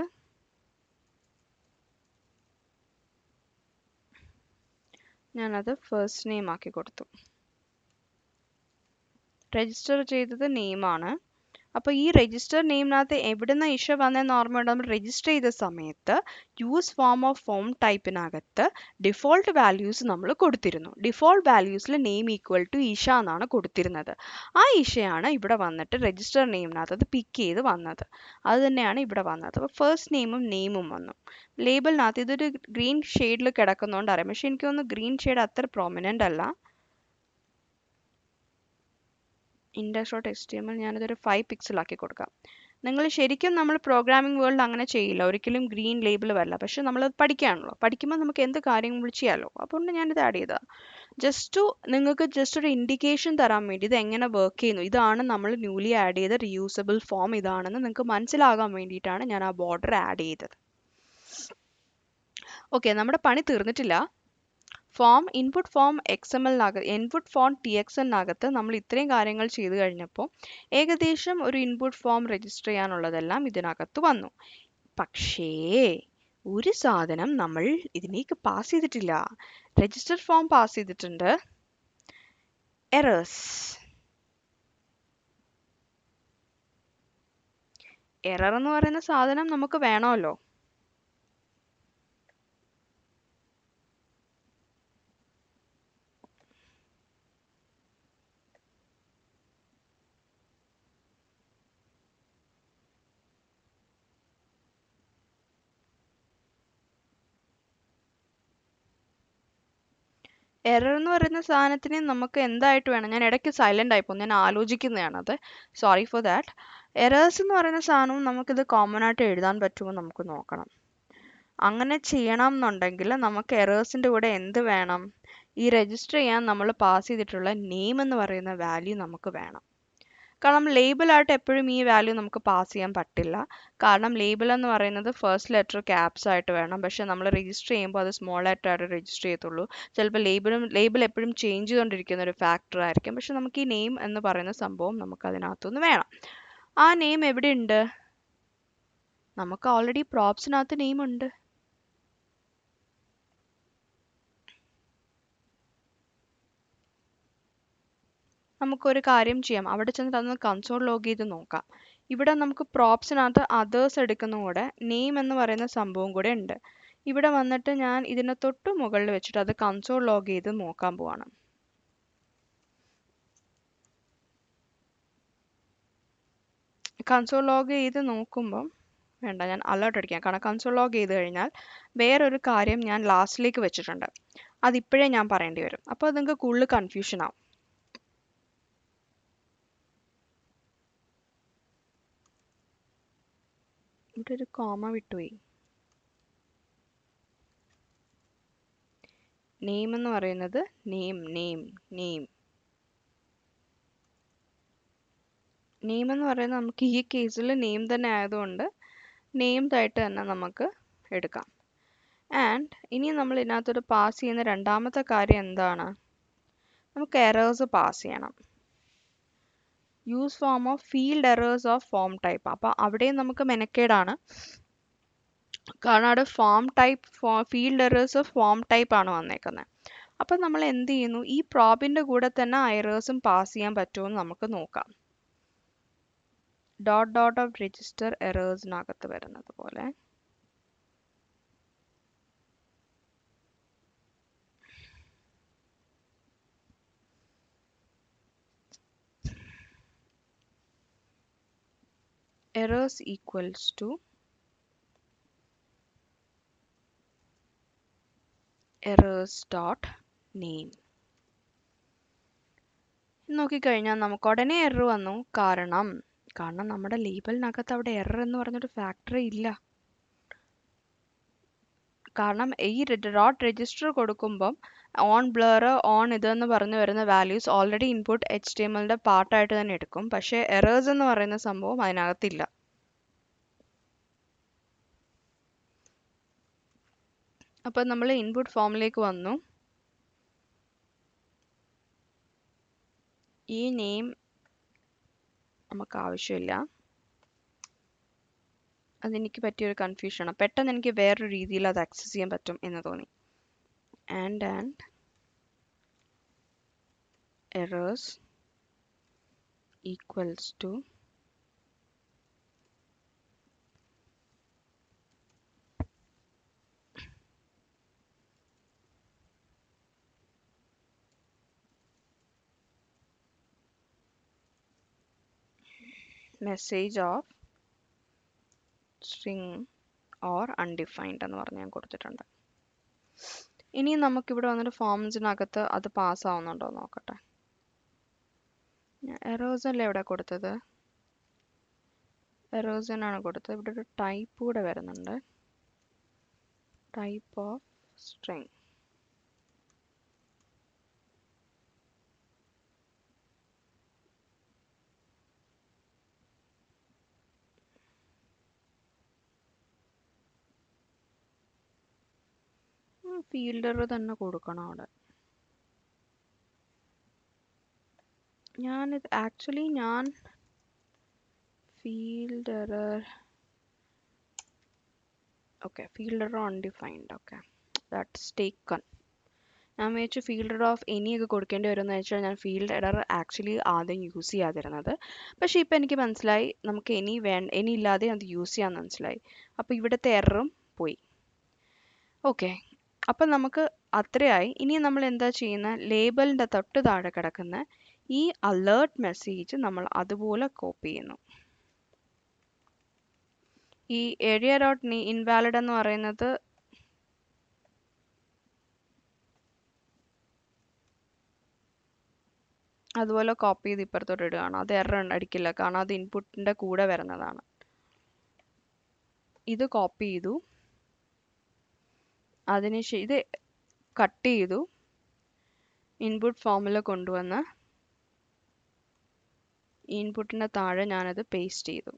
ഞാനത് ഫസ്റ്റ് നെയിം ആക്കി കൊടുത്തു. രജിസ്റ്റർ ചെയ്തത് നെയിമാണ്. അപ്പോൾ ഈ രജിസ്റ്റർ നെയിമിനകത്ത് എവിടുന്ന ഇഷ വന്നതെന്ന് ഓർമ്മയുണ്ട്. നമ്മൾ രജിസ്റ്റർ ചെയ്ത സമയത്ത് യൂസ് ഫോം ഓഫ് ഫോം ടൈപ്പിനകത്ത് ഡിഫോൾട്ട് വാല്യൂസ് നമ്മൾ കൊടുത്തിരുന്നു. ഡിഫോൾട്ട് വാല്യൂസിൽ നെയിം ഈക്വൽ ടു ഇഷ എന്നാണ് കൊടുത്തിരുന്നത്. ആ ഇഷയാണ് ഇവിടെ വന്നിട്ട് രജിസ്റ്റർ നെയിമിനകത്ത് അത് പിക്ക് ചെയ്ത് വന്നത്. അത് തന്നെയാണ് ഇവിടെ വന്നത്. അപ്പോൾ ഫസ്റ്റ് നെയിമും വന്നു. ലേബലിനകത്ത് ഇതൊരു ഗ്രീൻ ഷെയ്ഡിൽ കിടക്കുന്നതുകൊണ്ട് അറിയാം. പക്ഷെ എനിക്ക് തോന്നുന്നു ഗ്രീൻ ഷെയ്ഡ് അത്ര പ്രൊമിനൻ്റ് അല്ല. index.html ഞാനതൊരു 5 പിക്സൽ ആക്കി കൊടുക്കാം. നിങ്ങൾ ശരിക്കും നമ്മൾ പ്രോഗ്രാമിംഗ് വേൾഡിൽ അങ്ങനെ ചെയ്യില്ല. ഒരിക്കലും ഗ്രീൻ ലേബിൾ വരില്ല. പക്ഷെ നമ്മളത് പഠിക്കുകയാണല്ലോ. പഠിക്കുമ്പോൾ നമുക്ക് എന്ത് കാര്യങ്ങൾ ചെയ്യാമല്ലോ. അതുകൊണ്ട് ഞാനിത് ആഡ് ചെയ്തതാണ്. നിങ്ങൾക്ക് ഒരു ഇൻഡിക്കേഷൻ തരാൻ വേണ്ടി ഇത് എങ്ങനെ വർക്ക് ചെയ്യുന്നു, ഇതാണ് നമ്മൾ ന്യൂലി ആഡ് ചെയ്ത റിയൂസബിൾ ഫോം ഇതാണെന്ന് നിങ്ങൾക്ക് മനസ്സിലാകാൻ വേണ്ടിയിട്ടാണ് ഞാൻ ആ ബോർഡർ ആഡ് ചെയ്തത്. നമ്മുടെ പണി തീർന്നിട്ടില്ല. ഇൻപുട്ട് ഫോം ഇൻപുട്ട് ഫോം TXL-നകത്ത് നമ്മൾ ഇത്രയും കാര്യങ്ങൾ ചെയ്തു കഴിഞ്ഞപ്പോൾ ഏകദേശം ഒരു ഇൻപുട്ട് ഫോം രജിസ്റ്റർ ചെയ്യാനുള്ളതെല്ലാം ഇതിനകത്ത് വന്നു. പക്ഷേ ഒരു സാധനം നമ്മൾ ഇതിലേക്ക് പാസ് ചെയ്തിട്ടില്ല. രജിസ്റ്റർ ഫോം പാസ് ചെയ്തിട്ടുണ്ട്. എറേഴ്സ്. എറർ എന്ന് പറയുന്ന സാധനം നമുക്ക് വേണമല്ലോ. എറർ എന്ന് പറയുന്ന സാധനത്തിന് നമുക്ക് എന്തായിട്ട് വേണം, ഞാൻ ഇടയ്ക്ക് സൈലന്റ് ആയിപ്പോ, ഞാൻ ആലോചിക്കുന്നതാണ് അത്, സോറി ഫോർ ദാറ്റ്. എറേഴ്സ് എന്ന് പറയുന്ന സാധനവും നമുക്കിത് കോമൺ ആയിട്ട് എഴുതാൻ പറ്റുമോ നമുക്ക് നോക്കണം. അങ്ങനെ ചെയ്യണം എന്നുണ്ടെങ്കിൽ നമുക്ക് എറേഴ്സിൻ്റെ കൂടെ എന്ത് വേണം, ഈ രജിസ്റ്റർ ചെയ്യാൻ നമ്മൾ പാസ് ചെയ്തിട്ടുള്ള നെയിം എന്ന് പറയുന്ന വാല്യൂ നമുക്ക് വേണം. കാരണം ലേബിളായിട്ട് എപ്പോഴും ഈ വാല്യൂ നമുക്ക് പാസ് ചെയ്യാൻ പറ്റില്ല. കാരണം ലേബിൾ എന്ന് പറയുന്നത് ഫസ്റ്റ് ലെറ്റർ ക്യാപ്സ് ആയിട്ട് വേണം, പക്ഷെ നമ്മൾ രജിസ്റ്റർ ചെയ്യുമ്പോൾ അത് സ്മോൾ ലെറ്റർ ആയിട്ട് രജിസ്റ്റർ ചെയ്യത്തുള്ളൂ. ചിലപ്പോൾ ലേബിൾ എപ്പോഴും ചേഞ്ച് ചെയ്തുകൊണ്ടിരിക്കുന്ന ഒരു ഫാക്ടർ ആയിരിക്കും. പക്ഷെ നമുക്ക് ഈ നെയിം എന്ന് പറയുന്ന സംഭവം നമുക്ക് അതിനകത്തുനിന്ന് വേണം. ആ നെയിം എവിടെയുണ്ട്? നമുക്ക് ഓൾറെഡി പ്രോപ്സിനകത്ത് നെയിം ഉണ്ട്. നമുക്കൊരു കാര്യം ചെയ്യാം, അവിടെ ചെന്നിട്ട് അതൊന്ന് കൺസോൾ ലോഗ് ചെയ്ത് നോക്കാം. ഇവിടെ നമുക്ക് പ്രോപ്സിനകത്ത് അതേഴ്സ് എടുക്കുന്ന കൂടെ നെയിം എന്ന് പറയുന്ന സംഭവം കൂടെ ഉണ്ട്. ഇവിടെ വന്നിട്ട് ഞാൻ ഇതിന് തൊട്ട് മുകളിൽ വെച്ചിട്ട് അത് കൺസോൾ ലോഗ് ചെയ്ത് നോക്കാൻ പോവാണ്. കൺസോൾ ലോഗ് ചെയ്ത് നോക്കുമ്പം വേണ്ട, ഞാൻ അലേർട്ട് അടിക്കാം. കാരണം കൺസോൾ ലോഗ് ചെയ്ത് കഴിഞ്ഞാൽ വേറൊരു കാര്യം ഞാൻ ലാസ്റ്റിലേക്ക് വെച്ചിട്ടുണ്ട്, അതിപ്പോഴേ ഞാൻ പറയേണ്ടി വരും. അപ്പോൾ അത് നിങ്ങൾക്ക് കൂടുതൽ കൺഫ്യൂഷൻ ആവും. ഇവിടെ ഒരു കോമ വിട്ടുപോയി. നെയിം എന്ന് പറയുന്നത് നെയിം എന്ന് പറയുന്നത് നമുക്ക് ഈ കേസിൽ നെയിം തന്നെ ആയതുകൊണ്ട് നെയിംഡ് ആയിട്ട് തന്നെ നമുക്ക് എടുക്കാം. ആൻഡ് ഇനി നമ്മൾ ഇതിനകത്തോട്ട് പാസ് ചെയ്യുന്ന രണ്ടാമത്തെ കാര്യം എന്താണ്, നമുക്ക് എറേഴ്സ് പാസ് ചെയ്യണം. Use form of field errors of form type. അപ്പോൾ അവിടെയും നമുക്ക് മെനക്കേടാണ്, കാരണം അവിടെ form type field errors of form type ആണ് വന്നേക്കുന്നത്. അപ്പം നമ്മൾ എന്ത് ചെയ്യുന്നു, ഈ പ്രോബിൻ്റെ കൂടെ തന്നെ ആ എറേഴ്സും പാസ് ചെയ്യാൻ പറ്റുമോ എന്ന് നമുക്ക് നോക്കാം. ഡോട്ട് ഡോട്ട് ഓഫ് രജിസ്റ്റർ എറേഴ്സിനകത്ത് വരുന്നത് പോലെ errors equals to errors dot name. നോക്കിക്കഴിഞ്ഞാൽ നമുക്ക് ഉടനെ എറർ വന്നു. കാരണം നമ്മുടെ ലേബലിനകത്ത് അവിടെ എറർ എന്ന് പറഞ്ഞൊരു ഫാക്ടറി ഇല്ല. കാരണം ഈ ഡോട്ട് രജിസ്റ്റർ കൊടുക്കുമ്പം ഓൺ ബ്ലർ ഓൺ ഇതെന്ന് പറഞ്ഞു വരുന്ന വാല്യൂസ് ഓൾറെഡി ഇൻപുട്ട് HTMLന്റെ പാർട്ടായിട്ട് തന്നെ എടുക്കും. പക്ഷേ എറേഴ്സ് എന്ന് പറയുന്ന സംഭവം അതിനകത്തില്ല. അപ്പം നമ്മൾ ഇൻപുട്ട് ഫോമിലേക്ക് വന്നു. ഈ നെയിം നമുക്ക് ആവശ്യമില്ല, അതെനിക്ക് പറ്റിയൊരു കൺഫ്യൂഷനാണ്. പെട്ടെന്ന് എനിക്ക് വേറൊരു രീതിയിൽ അത് ആക്സസ് ചെയ്യാൻ പറ്റും എന്ന് തോന്നി. And errors equals to message of string or undefined എന്ന് പറഞ്ഞ് ഞാൻ കൊടുത്തിട്ടുണ്ട്. ഇനി നമുക്കിവിടെ വന്നിട്ട് ഫോംസിനകത്ത് അത് പാസ് ആവുന്നുണ്ടോ നോക്കട്ടെ. എറേഴ്സ് അല്ലേ ഇവിടെ കൊടുത്തത്, എറേഴ്സ് തന്നെയാണ് കൊടുത്തത്. ഇവിടെ ഒരു ടൈപ്പ് കൂടെ വരുന്നുണ്ട്, ടൈപ്പ് ഓഫ് സ്ട്രിങ്. ഫീൽഡർ തന്നെ കൊടുക്കണം അവിടെ. ഞാൻ field error, okay, field error undefined, okay, that's taken. ഞാൻ വിചാരിച്ചു ഫീൽഡ് ഓഫ് എനി ഒക്കെ കൊടുക്കേണ്ടി വരുമെന്ന് വെച്ചാൽ ഞാൻ ഫീൽഡ് എറർ ആക്ച്വലി ആദ്യം യൂസ് ചെയ്യാതിരുന്നത്. പക്ഷേ ഇപ്പം എനിക്ക് മനസ്സിലായി നമുക്ക് എനി ഇല്ലാതെ അത് യൂസ് ചെയ്യാൻ മനസ്സിലായി. അപ്പോൾ ഇവിടുത്തെ എററും പോയി. ഓക്കെ, അപ്പം നമുക്ക് അത്രയായി. ഇനി നമ്മൾ എന്താ ചെയ്യുന്ന, ലേബലിൻ്റെ തൊട്ട് താഴെ കിടക്കുന്ന ഈ അലേർട്ട് മെസ്സേജ് നമ്മൾ അതുപോലെ കോപ്പി ചെയ്യുന്നു. ഈ ഏരിയ ഡോട്ട് ഇൻവാലിഡ് എന്ന് പറയുന്നത് അതുപോലെ കോപ്പി ചെയ്ത് ഇപ്പുറത്തോട്ട് ഇടുകയാണ്. അത് എറർ അടിക്കില്ല, കാരണം അത് ഇൻപുട്ടിൻ്റെ കൂടെ വരുന്നതാണ്. ഇത് കോപ്പി ചെയ്തു, ഇത് കട്ട് ചെയ്തു, ഇൻപുട്ട് ഫോമിൽ കൊണ്ടുവന്ന് ഇൻപുട്ടിൻ്റെ താഴെ ഞാനത് പേസ്റ്റ് ചെയ്തു.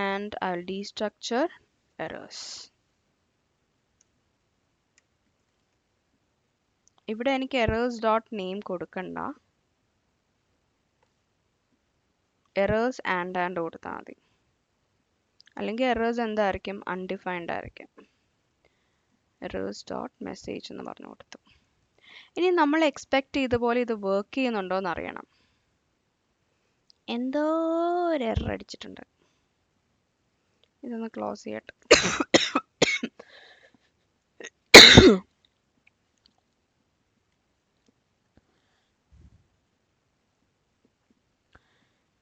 And I'll destructure errors. ഇവിടെ എനിക്ക് errors dot name കൊടുക്കണ്ട, errors and കൊടുത്താൽ മതി. അല്ലെങ്കിൽ errors എന്തായിരിക്കും, undefined ആയിരിക്കും. errors dot message എന്ന് പറഞ്ഞു കൊടുത്തു. ഇനി നമ്മൾ എക്സ്പെക്ട് ചെയ്ത പോലെ ഇത് വർക്ക് ചെയ്യുന്നുണ്ടോ എന്ന് അറിയണം. എന്തോ ഒരു എറർ അടിച്ചിട്ടുണ്ട്. ഇതൊന്ന് ക്ലോസ് ചെയ്യട്ടെ.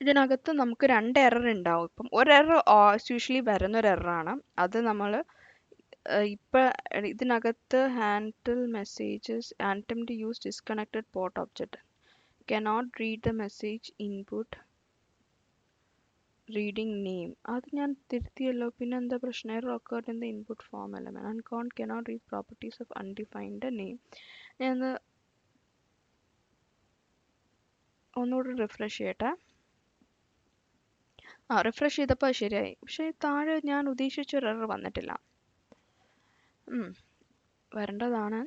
ഇതിനകത്ത് നമുക്ക് 2 എറർ ഉണ്ടാവും. ഇപ്പം ഒരു എറർ യൂഷ്വലി വരുന്നൊരു എററാണ്. അത് നമ്മൾ ഇപ്പം ഇതിനകത്ത് handle messages attempt to use disconnected port object cannot read the message input reading name. അത് ഞാൻ തിരുത്തിയല്ലോ, പിന്നെ എന്താ പ്രശ്നം? Error occurred in the input form element and cannot read properties of undefined name. ഞാൻ ഒന്നുകൂടി റിഫ്രഷ് ചെയ്യട്ടെ. റിഫ്രഷ് ചെയ്തപ്പോൾ ശരിയായി. പക്ഷേ താഴെ ഞാൻ ഉദ്ദേശിച്ചൊരു എറർ വന്നിട്ടില്ല. വരേണ്ടതാണ്.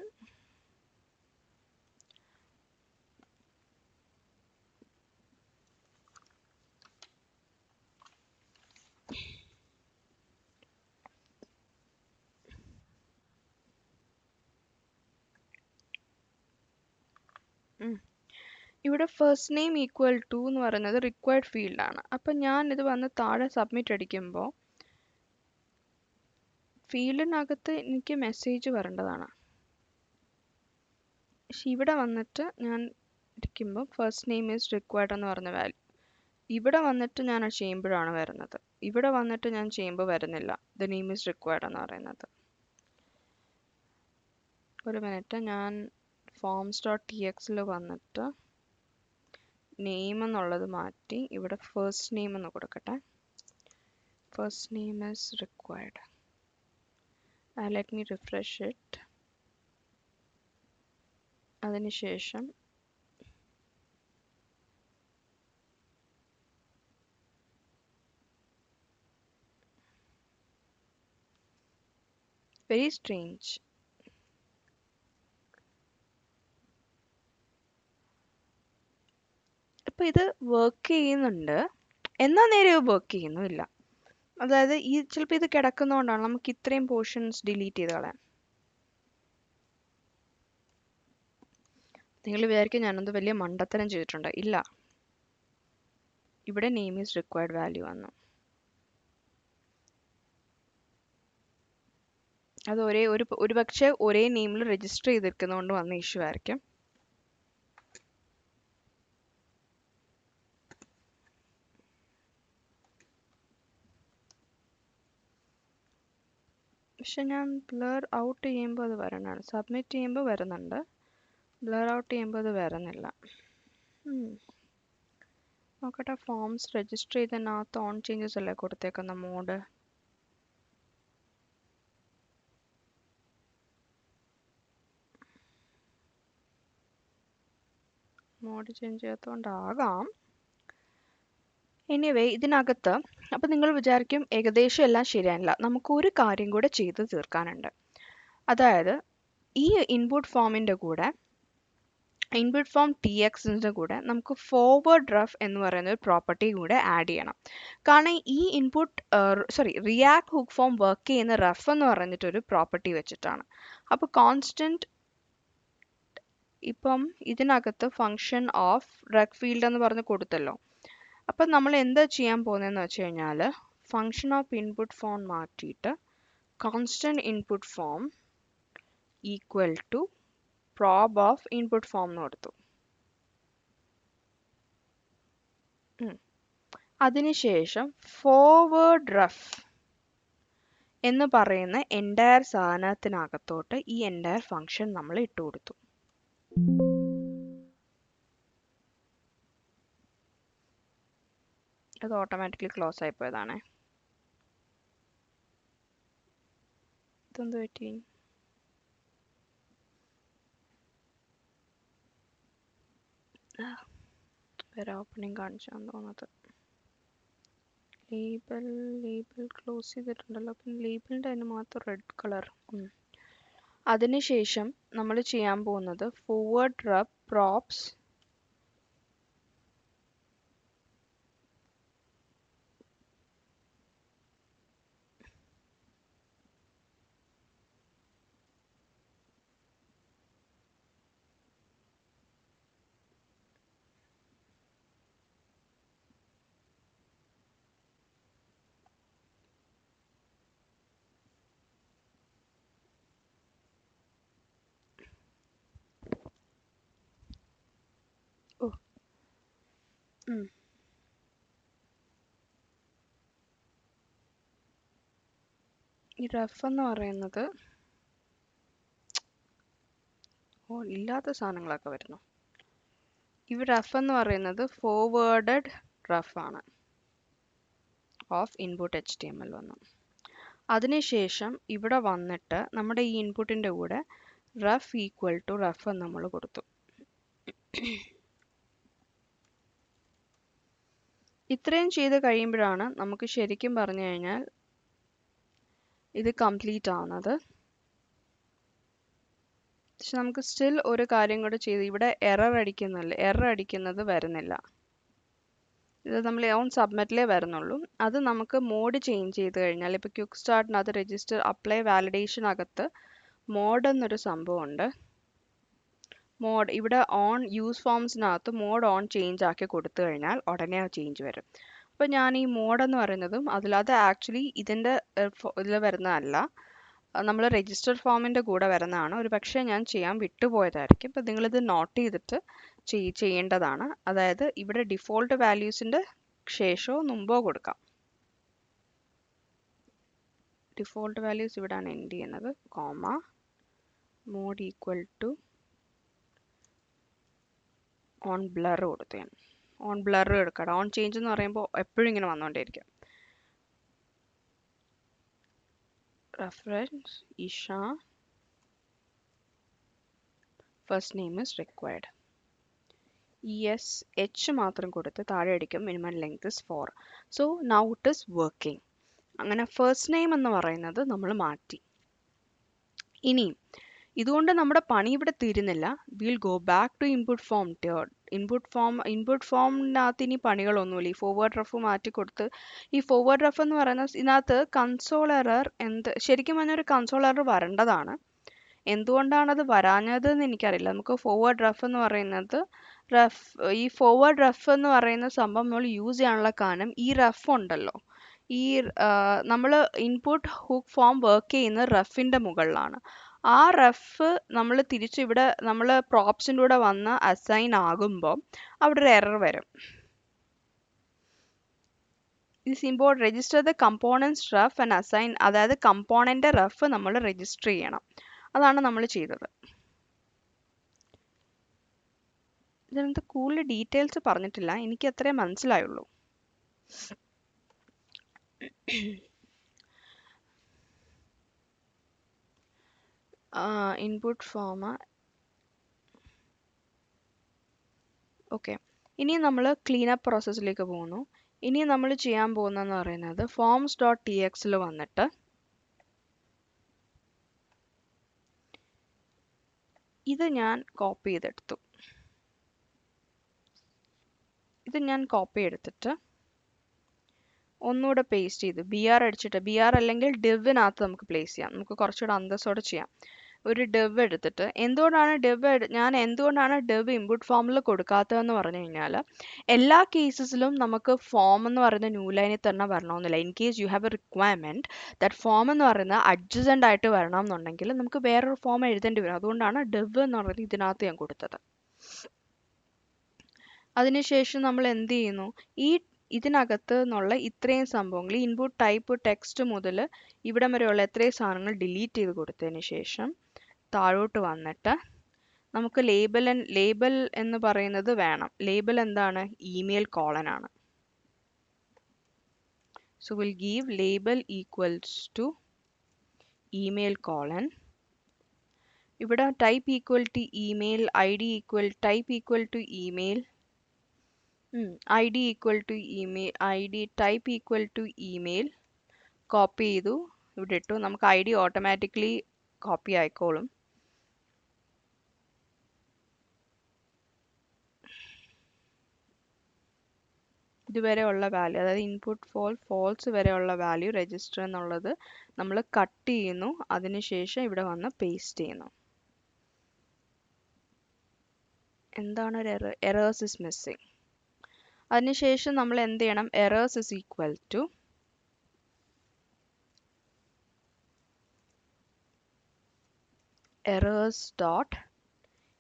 ഇവിടെ ഫസ്റ്റ് നെയിം ഈക്വൽ ടു എന്ന് പറയുന്നത് റിക്വയർഡ് ഫീൽഡാണ്. അപ്പം ഞാൻ ഇത് വന്ന് താഴെ സബ്മിറ്റ് അടിക്കുമ്പോൾ ഫീൽഡിനകത്ത് എനിക്ക് മെസ്സേജ് വരേണ്ടതാണ്. പക്ഷെ ഇവിടെ വന്നിട്ട് ഞാൻ ഇരിക്കുമ്പോൾ ഫസ്റ്റ് നെയിം ഈസ് റിക്വയർഡ് എന്ന് പറഞ്ഞ വാല്യൂ ഇവിടെ വന്നിട്ട് ഞാൻ ചെയ്യുമ്പോഴാണ് വരുന്നത്. ഇവിടെ വന്നിട്ട് ഞാൻ ചെയ്യുമ്പോൾ വരുന്നില്ല. ദ നെയിം ഈസ് റിക്വയർഡ് എന്ന് പറയുന്നത്. ഒരു മിനിറ്റ്, ഞാൻ ഫോംസ് ഡോട്ട് ടി എക്സിൽ വന്നിട്ട് നെയിം എന്നുള്ളത് മാറ്റി ഇവിടെ ഫസ്റ്റ് നെയിം എന്ന് കൊടുക്കട്ടെ. First name is required. let me refresh it. അതിനുശേഷം very strange. ഇപ്പം ഇത് വർക്ക് ചെയ്യുന്നുണ്ട്, എന്നാൽ നേരെ വർക്ക് ചെയ്യുന്നുമില്ല. അതായത് ചിലപ്പോൾ ഇത് കിടക്കുന്നതുകൊണ്ടാണ് നമുക്ക് ഇത്രയും പോർഷൻസ് ഡിലീറ്റ് ചെയ്ത് കളയാം. നിങ്ങൾ വിചാരിക്കും ഞാനത് വലിയ മണ്ടത്തരം ചെയ്തിട്ടുണ്ട്. ഇല്ല, ഇവിടെ നെയിം ഈസ് റിക്വയർഡ് വാല്യൂ വന്നു. അത് ഒരു പക്ഷേ ഒരേ നെയിമിൽ രജിസ്റ്റർ ചെയ്തിരിക്കുന്നതുകൊണ്ട് വന്ന ഇഷ്യൂ ആയിരിക്കും. പക്ഷെ ഞാൻ ബ്ലർ ഔട്ട് ചെയ്യുമ്പോൾ അത് വരണതാണ്. സബ്മിറ്റ് ചെയ്യുമ്പോൾ വരുന്നുണ്ട്, ബ്ലർ ഔട്ട് ചെയ്യുമ്പോൾ അത് വരുന്നില്ല. നോക്കട്ടെ, ഫോംസ് രജിസ്റ്റർ ചെയ്തതിനകത്ത് ഓൺ ചേഞ്ചസ് അല്ലേ കൊടുത്തേക്കുന്ന മോഡ്. മോഡ് ചേഞ്ച് ചെയ്യാത്തതുകൊണ്ടാകാം. എനിവേ ഇതിനകത്ത് അപ്പം നിങ്ങൾ വിചാരിക്കും ഏകദേശം എല്ലാം ശരിയായില്ല, നമുക്ക് ഒരു കാര്യം കൂടെ ചെയ്ത് തീർക്കാനുണ്ട്. അതായത് ഈ ഇൻപുട്ട് ഫോമിൻ്റെ കൂടെ ഇൻപുട്ട് ഫോം ടി എക്സിൻ്റെ കൂടെ നമുക്ക് ഫോർവേഡ് റഫ് എന്ന് പറയുന്ന ഒരു പ്രോപ്പർട്ടി കൂടെ ആഡ് ചെയ്യണം. കാരണം ഈ റിയാക്ട് ഹുക്ക് ഫോം വർക്ക് ചെയ്യുന്ന റഫ് എന്ന് പറഞ്ഞിട്ടൊരു പ്രോപ്പർട്ടി വെച്ചിട്ടാണ്. അപ്പോൾ കോൺസ്റ്റന്റ് ഇപ്പം ഇതിനകത്ത് ഫങ്ഷൻ ഓഫ് റെക് ഫീൽഡ് എന്ന് പറഞ്ഞ് കൊടുത്തല്ലോ. അപ്പം നമ്മൾ എന്താ ചെയ്യാൻ പോകുന്നതെന്ന് വെച്ച് കഴിഞ്ഞാൽ ഫങ്ഷൻ ഓഫ് ഇൻപുട്ട് ഫോം മാറ്റിയിട്ട് constant input form equal to prop of input form എന്ന് കൊടുത്തു. അതിനുശേഷം ഫോർവേഡ് റഫ് എന്ന് പറയുന്ന എൻറ്റയർ സാധനത്തിനകത്തോട്ട് ഈ എൻറ്റയർ ഫങ്ഷൻ നമ്മൾ ഇട്ട് കൊടുത്തു. അത് ഓട്ടോമാറ്റിക്കലി ക്ലോസ് ആയിപ്പോയതാണേ. ഇതെന്ത് പറ്റി? വേറെ ഓപ്പണിംഗ് കാണിച്ചാന്ന് തോന്നുന്നത്. ലേബൽ ക്ലോസ് ചെയ്തിട്ടുണ്ടല്ലോ. പിന്നെ ലേബിളിൻ്റെ അതിന് മാത്രം റെഡ് കളർ. അതിനുശേഷം നമ്മൾ ചെയ്യാൻ പോകുന്നത് ഫോർവേഡ് റഫ് പ്രോപ്സ് ഈ റഫ് എന്ന് പറയുന്നത് ഇല്ലാത്ത സാധനങ്ങളൊക്കെ വരുന്നു. ഈ റഫ് എന്ന് പറയുന്നത് ഫോർവേഡഡ് റഫ് ആണ് ഓഫ് ഇൻപുട്ട് HTML വന്നു. അതിനുശേഷം ഇവിടെ വന്നിട്ട് നമ്മുടെ ഈ ഇൻപുട്ടിൻ്റെ കൂടെ റഫ് ഈക്വൽ ടു റഫ് എന്ന് നമ്മൾ കൊടുത്തു. ഇത്രയും ചെയ്ത് കഴിയുമ്പോഴാണ് നമുക്ക് ശരിക്കും പറഞ്ഞു കഴിഞ്ഞാൽ ഇത് കംപ്ലീറ്റ് ആവുന്നത്. പക്ഷെ നമുക്ക് സ്റ്റിൽ ഒരു കാര്യം കൂടെ ചെയ്ത് ഇവിടെ എറർ അടിക്കുന്നത് വരുന്നില്ല. ഇത് നമ്മൾ ഓൺ സബ്മിറ്റിലേ വരുന്നുള്ളൂ. അത് നമുക്ക് മോഡ് ചേഞ്ച് ചെയ്ത് കഴിഞ്ഞാൽ ഇപ്പോൾ ക്വിക്ക് സ്റ്റാർട്ടിനകത്ത് രജിസ്റ്റർ അപ്ലൈ വാലിഡേഷനകത്ത് മോഡ് എന്നൊരു സംഭവമുണ്ട്. മോഡ് ഇവിടെ ഓൺ യൂസ് ഫോംസിനകത്ത് മോഡ് ഓൺ ചേഞ്ച് ആക്കി കൊടുത്തു കഴിഞ്ഞാൽ ഉടനെ ആ ചേഞ്ച് വരും. അപ്പോൾ ഞാൻ ഈ മോഡ് എന്ന് പറയുന്നതും അത് ആക്ച്വലി ഇതിൻ്റെ ഇതിൽ വരുന്നതല്ല, നമ്മൾ രജിസ്റ്റർ ഫോമിൻ്റെ കൂടെ വരുന്നതാണ്. ഒരു പക്ഷേ ഞാൻ ചെയ്യാൻ വിട്ടുപോയതായിരിക്കും. അപ്പോൾ നിങ്ങളിത് നോട്ട് ചെയ്തിട്ട് ചെയ്യേണ്ടതാണ്. അതായത് ഇവിടെ ഡിഫോൾട്ട് വാല്യൂസിൻ്റെ ശേഷമോ മുമ്പോ കൊടുക്കാം. ഡിഫോൾട്ട് വാല്യൂസ് ഇവിടെയാണ് എൻഡ് ചെയ്യുന്നത്. Comma mode equal to on blur കൊടുത്തു. ഞാൻ ഓൺ ബ്ലർ എടുക്കാം. ഓൺ ചേഞ്ച് എന്ന് പറയുമ്പോൾ എപ്പോഴും ഇങ്ങനെ വന്നുകൊണ്ടേയിരിക്കും. reference Isha, first name is required. ESH മാത്രം കൊടുത്ത് താഴെ അടിക്കും. Minimum length is 4. So now it is working. അങ്ങനെ ഫസ്റ്റ് നെയിം എന്ന് പറയുന്നത് നമ്മൾ മാറ്റി. ഇനി ഇതുകൊണ്ട് നമ്മുടെ പണി ഇവിടെ തീരുന്നില്ല. Will go back to input form. Input ഫോമിനകത്ത് ഇനി പണികളൊന്നുമില്ല. ഈ ഫോർവേഡ് റഫ് മാറ്റി കൊടുത്ത് ഈ ഫോർവേഡ് റഫ് എന്ന് പറയുന്ന ഇതിനകത്ത് കൺസോൾ എറർ ശരിക്കും പറഞ്ഞാൽ ഒരു കൺസോൾ എറർ വരേണ്ടതാണ്. എന്തുകൊണ്ടാണത് വരാഞ്ഞതെന്ന് എനിക്കറിയില്ല. നമുക്ക് ഫോർവേഡ് റഫ് എന്ന് പറയുന്നത് ഈ ഫോർവേഡ് റഫ് എന്ന് പറയുന്ന സംഭവം നമ്മൾ യൂസ് ചെയ്യാനുള്ള കാരണം ഈ റഫ് ഉണ്ടല്ലോ, ഈ നമ്മൾ ഇൻപുട്ട് ഹുക്ക് ഫോം വർക്ക് ചെയ്യുന്ന റഫിൻ്റെ മുകളിലാണ്. ആ റഫ് നമ്മൾ തിരിച്ചിവിടെ നമ്മൾ പ്രോപ്സിൻ്റെ കൂടെ വന്ന് അസൈൻ ആകുമ്പോൾ അവിടെ ഒരു എറർ വരും. ഈ symbol register the components rough and assign, അതായത് കമ്പോണൻ്റെ റഫ് നമ്മൾ രജിസ്റ്റർ ചെയ്യണം. അതാണ് നമ്മൾ ചെയ്തത്. ഇതിനകത്ത് കൂടുതൽ ഡീറ്റെയിൽസ് പറഞ്ഞിട്ടില്ല, എനിക്ക് അത്രേ മനസ്സിലായുള്ളൂ. Input form okay. ഇനി നമ്മൾ ക്ലീനപ്പ് പ്രോസസ്സിലേക്ക് പോകുന്നു. ഇനി നമ്മൾ ചെയ്യാൻ പോകുന്നതെന്ന് പറയുന്നത് forms.txt വന്നിട്ട് ഇത് ഞാൻ കോപ്പി ചെയ്തെടുത്തു. ഇത് ഞാൻ കോപ്പി എടുത്തിട്ട് ഒന്നുകൂടെ പേസ്റ്റ് ചെയ്തു. BR അടിച്ചിട്ട്, BR അല്ലെങ്കിൽ divനകത്ത് നമുക്ക് പ്ലേസ് ചെയ്യാം. നമുക്ക് കുറച്ചുകൂടെ അന്തസ്സോടെ ചെയ്യാം. ഒരു div എടുത്തിട്ട് ഞാൻ എന്തുകൊണ്ടാണ് div ഇൻപുട്ട് ഫോമിൽ കൊടുക്കാത്തതെന്ന് പറഞ്ഞു കഴിഞ്ഞാൽ, എല്ലാ കേസസിലും നമുക്ക് ഫോം എന്ന് പറയുന്ന ന്യൂ ലൈനിൽ തന്നെ വരണമെന്നില്ല. In case you have A requirement that form എന്ന് പറയുന്നത് അഡ്ജസൻ്റ് ആയിട്ട് വരണം എന്നുണ്ടെങ്കിൽ നമുക്ക് വേറൊരു ഫോം എഴുതേണ്ടി വരും. അതുകൊണ്ടാണ് div എന്ന് പറയുന്നത് ഇതിനകത്ത് ഞാൻ കൊടുത്തത്. അതിനുശേഷം നമ്മൾ എന്ത് ചെയ്യുന്നു, ഇതിനകത്ത് നിന്നുള്ള ഇത്രയും സംഭവങ്ങൾ, ഇൻപുട്ട് ടൈപ്പ് ടെക്സ്റ്റ് മുതൽ ഇവിടം വരെയുള്ള എത്രയും സാധനങ്ങൾ ഡിലീറ്റ് ചെയ്ത് കൊടുത്തതിന് ശേഷം താഴോട്ട് വന്നിട്ട് നമുക്ക് ലേബൽ എന്ന് പറയുന്നത് വേണം. ലേബൽ എന്താണ്? ഇമെയിൽ കോളൻ ആണ്. So will give label equals to email colon. ഇവിടെ type equal to email, ID equal type equal to email, id equal to email, id type equal to email copy ചെയ്തു ഇവിടെ ഇട്ടു. നമുക്ക് id automatically copy ആയിക്കോളും. ഇതുവരെയുള്ള value, അതായത് input false വരെയുള്ള value register എന്നുള്ളത് നമ്മൾ കട്ട് ചെയ്യുന്നു. അതിനുശേഷം ഇവിടെ വന്ന് പേസ്റ്റ് ചെയ്യുന്നു. എന്താണ് ഒരു എറർ? Errors is missing. അതിനുശേഷം നമ്മൾ എന്ത് ചെയ്യണം? Errors is equal to errors dot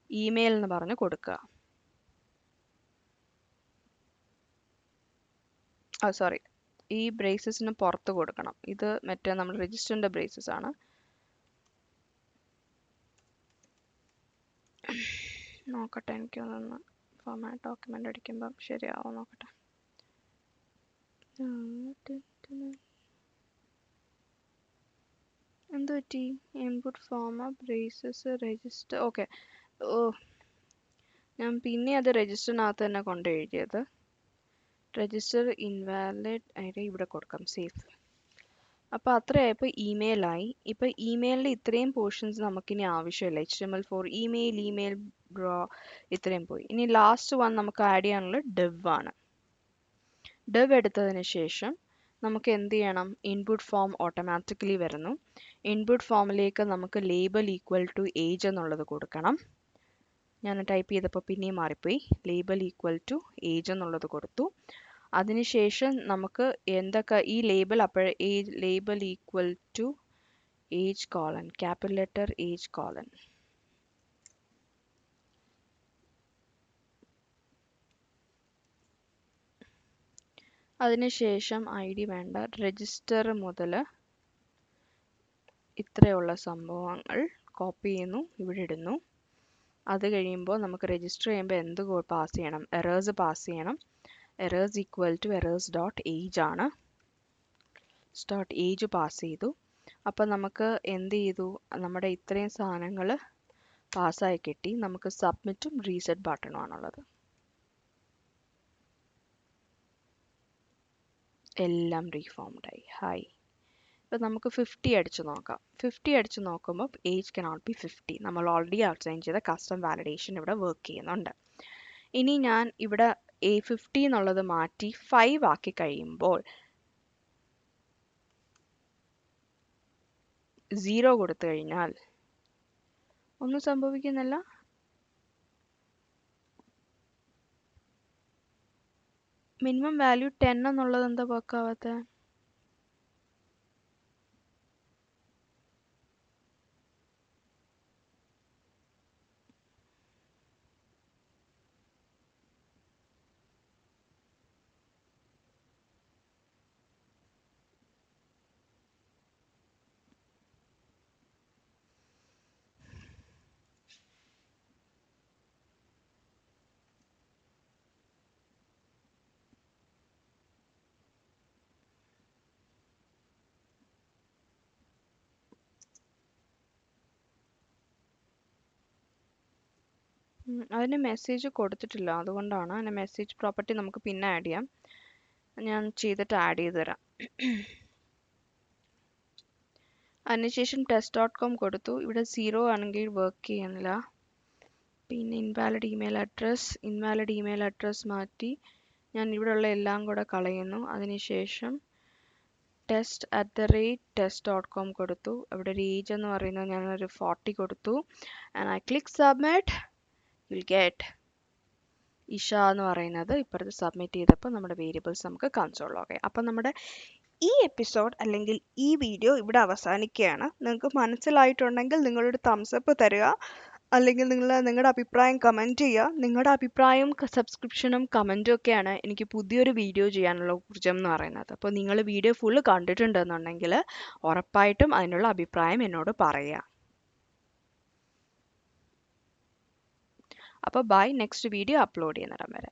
email എന്ന് പറഞ്ഞ് കൊടുക്കുക. സോറി, ഈ ബ്രേസസിന് പുറത്ത് കൊടുക്കണം. ഇത് മറ്റേ നമ്മൾ രജിസ്റ്ററിന്റെ ബ്രേസസ് ആണ്. നോക്കട്ടെ, എനിക്കൊന്ന് ഫോർമാറ്റ് ഡോക്യുമെന്റ് അടിക്കുമ്പം ശരിയാവും നോക്കട്ടെ. എന്ത് പറ്റി? Input form braces register. Okay, ഞാൻ പിന്നെ അത് രജിസ്റ്ററിനകത്ത് തന്നെ കൊണ്ട് എഴുതിയത്. രജിസ്റ്റർ ഇൻവാലിഡ് ആയിട്ട് ഇവിടെ കൊടുക്കാം, സേഫ്. അപ്പോൾ അത്രയായപ്പോൾ ഇമെയിലായി. ഇപ്പോൾ ഇമെയിലിൽ ഇത്രയും പോർഷൻസ് നമുക്കിനി ആവശ്യമില്ല. HTML4 ഇമെയിൽ ബ്രോ ഇത്രയും പോയി. ഇനി ലാസ്റ്റ് വൺ നമുക്ക് ആഡ് ചെയ്യാനുള്ള div ആണ്. div എടുത്തതിന് ശേഷം നമുക്ക് എന്ത് ചെയ്യണം? ഇൻപുട്ട് ഫോം ഓട്ടോമാറ്റിക്കലി വരുന്നു. ഇൻപുട്ട് ഫോമിലേക്ക് നമുക്ക് ലേബൽ ഈക്വൽ ടു ഏജ് എന്നുള്ളത് കൊടുക്കണം. ഞാൻ ടൈപ്പ് ചെയ്തപ്പോൾ പിന്നെയും മാറിപ്പോയി. ലേബൽ ഈക്വൽ ടു ഏജ് എന്നുള്ളത് കൊടുത്തു. അതിനുശേഷം നമുക്ക് എന്തൊക്കെ ഈ label label equal to age colon, capital letter age colon. അതിനുശേഷം ID വേണ്ട, രജിസ്റ്റർ മുതൽ ഇത്രയുള്ള സംഭവങ്ങൾ കോപ്പി ചെയ്യുന്നു, ഇവിടെ ഇടുന്നു. അത് കഴിയുമ്പോൾ നമുക്ക് രജിസ്റ്റർ ചെയ്യുമ്പോൾ എന്ത് പാസ് ചെയ്യണം? എറേഴ്സ് പാസ് ചെയ്യണം. Errors equal to errors dot age ആണ്. ഡോട്ട് ഏജ് പാസ് ചെയ്തു. അപ്പം നമുക്ക് എന്ത് ചെയ്തു? നമ്മുടെ ഇത്രയും സാധനങ്ങൾ പാസ്സായി കിട്ടി. നമുക്ക് സബ്മിറ്റും റീസെറ്റ് ബട്ടണും ആണുള്ളത്. എല്ലാം റീഫോംഡായി. ഹായ്. ഇപ്പം നമുക്ക് 50 അടിച്ച് നോക്കാം. 50 അടിച്ച് നോക്കുമ്പോൾ ഏജ് കനോട്ട് ബി 50. നമ്മൾ ഓൾറെഡി അസൈൻ ചെയ്ത കസ്റ്റം വാലിഡേഷൻ ഇവിടെ വർക്ക് ചെയ്യുന്നുണ്ട്. ഇനി ഞാൻ ഇവിടെ A50 എന്നുള്ളത് മാറ്റി 5 ആക്കി കഴിയുമ്പോൾ 0 കൊടുത്തു കഴിഞ്ഞാൽ ഒന്നും സംഭവിക്കുന്നില്ല. മിനിമം വാല്യൂ 10 എന്നുള്ളത് എന്താ വർക്ക് ആവാത്തത്? അതിന് മെസ്സേജ് കൊടുത്തിട്ടില്ല, അതുകൊണ്ടാണ്. അതിന് മെസ്സേജ് പ്രോപ്പർട്ടി നമുക്ക് പിന്നെ ആഡ് ചെയ്യാം. ഞാൻ ചെയ്തിട്ട് ആഡ് ചെയ്ത് തരാം. അതിനുശേഷം test.com കൊടുത്തു. ഇവിടെ 0 ആണെങ്കിൽ വർക്ക് ചെയ്യുന്നില്ല. പിന്നെ ഇൻവാലിഡ് ഇമെയിൽ അഡ്രസ് മാറ്റി ഞാൻ ഇവിടെയുള്ള എല്ലാം കൂടെ കളയുന്നു. അതിനുശേഷം test@test.com കൊടുത്തു. അവിടെ ഒരു ഏജ് എന്ന് പറയുന്നത് ഞാനൊരു 40 കൊടുത്തു. And I click submit. You'll get Isha എന്ന് പറയുന്നത് ഇപ്പുറത്ത് സബ്മിറ്റ് ചെയ്തപ്പോൾ നമ്മുടെ വേരിയബിൾസ് നമുക്ക് കൺസോൾ ആയി. അപ്പം നമ്മുടെ ഈ എപ്പിസോഡ് അല്ലെങ്കിൽ ഈ വീഡിയോ ഇവിടെ അവസാനിക്കുകയാണ്. നിങ്ങൾക്ക് മനസ്സിലായിട്ടുണ്ടെങ്കിൽ നിങ്ങളൊരു തംസ് അപ്പ് തരിക, അല്ലെങ്കിൽ നിങ്ങളുടെ അഭിപ്രായം കമൻറ്റ് ചെയ്യുക. നിങ്ങളുടെ അഭിപ്രായവും സബ്സ്ക്രിപ്ഷനും കമൻറ്റും ഒക്കെയാണ് എനിക്ക് പുതിയൊരു വീഡിയോ ചെയ്യാനുള്ള ഊർജ്ജം എന്ന് പറയുന്നത്. അപ്പോൾ നിങ്ങൾ വീഡിയോ ഫുള്ള് കണ്ടിട്ടുണ്ടെന്നുണ്ടെങ്കിൽ ഉറപ്പായിട്ടും അതിനുള്ള അഭിപ്രായം എന്നോട് പറയുക. അപ്പോൾ ബൈ, നെക്സ്റ്റ് വീഡിയോ അപ്ലോഡ് ചെയ്യുന്നിടം വരെ.